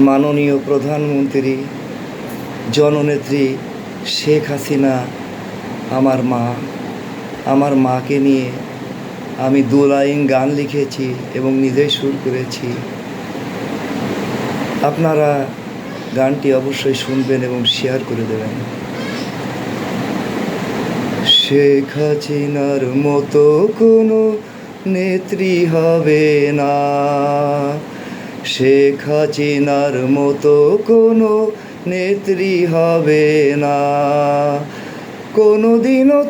মাননীয় প্রধানমন্ত্রী জননেত্রী শেখ হাসিনা আমার মাকে নিয়ে আমি 2 লাইন গান লিখেছি এবং নিজেই সুর করেছি। আপনারা গানটি অবশ্যই শুনবেন এবং শেয়ার করে দেবেন। শেখ হাসিনার মতো কোনো নেত্রী হবে না, শেখ হাসিনার মতো কোনো নেত্রী হবে না। কোনোদিনও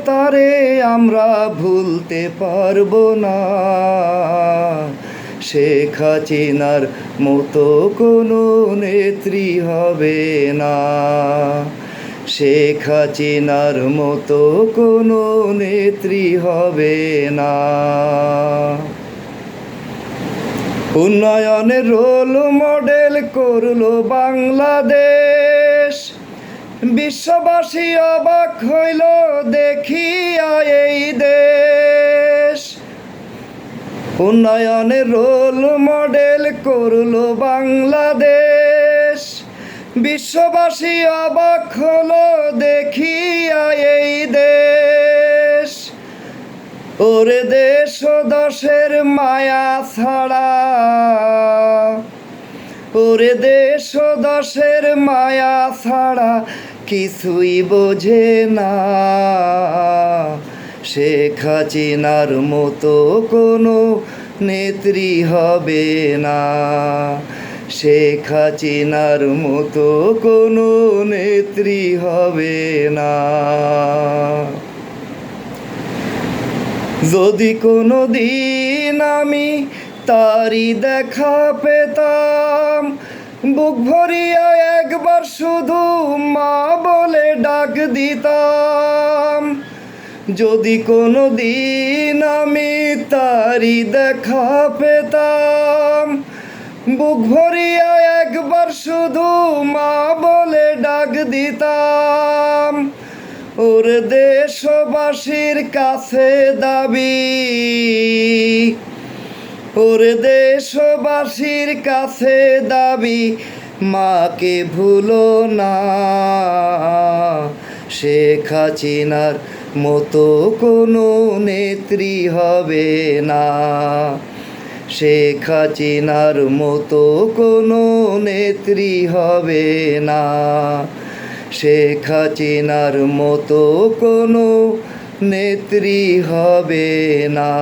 তারে আমরা ভুলতে পারবো না। শেখ হাসিনার মতো কোনো নেত্রী হবে না, শেখ হাসিনার মতো কোনো নেত্রী হবে না। উন্নয়নের রোল মডেল করলো বাংলাদেশ, বিশ্ববাসী অবাক হইল দেখিয়া এই দেশ। উন্নয়নের রোল মডেল করলো বাংলাদেশ, বিশ্ববাসী অবাক হলো দেখিয়া এই দেশ। ওরে দেশ ও দশের মায়া ছাড়া, ওরে দেশ ও দশের মায়া ছাড়া কিছুই বোঝে না। শেখ হাসিনার মতো কোনো নেত্রী হবে না, শেখ হাসিনার মতো কোনো নেত্রী হবে না। যদি কোনো দিন আমি তারি দেখা পেতাম, বুক ভরিয়া একবার শুধু মা বলে ডাক দিতাম। যদি কোনো দিন আমি তারি দেখা পেতাম, বুক ভরিয়া একবার শুধু মা বলে ডাক দিতাম। ওর দেশবাসীর কাছে দাবি, ওর দেশবাসীর কাছে দাবি, মাকে ভুলো না। শেখ হাসিনার মতো কোনো নেত্রী হবে না, শেখ হাসিনার মতো কোনো নেত্রী হবে না, শেখ হাসিনার মতো কোনো নেত্রী হবে না।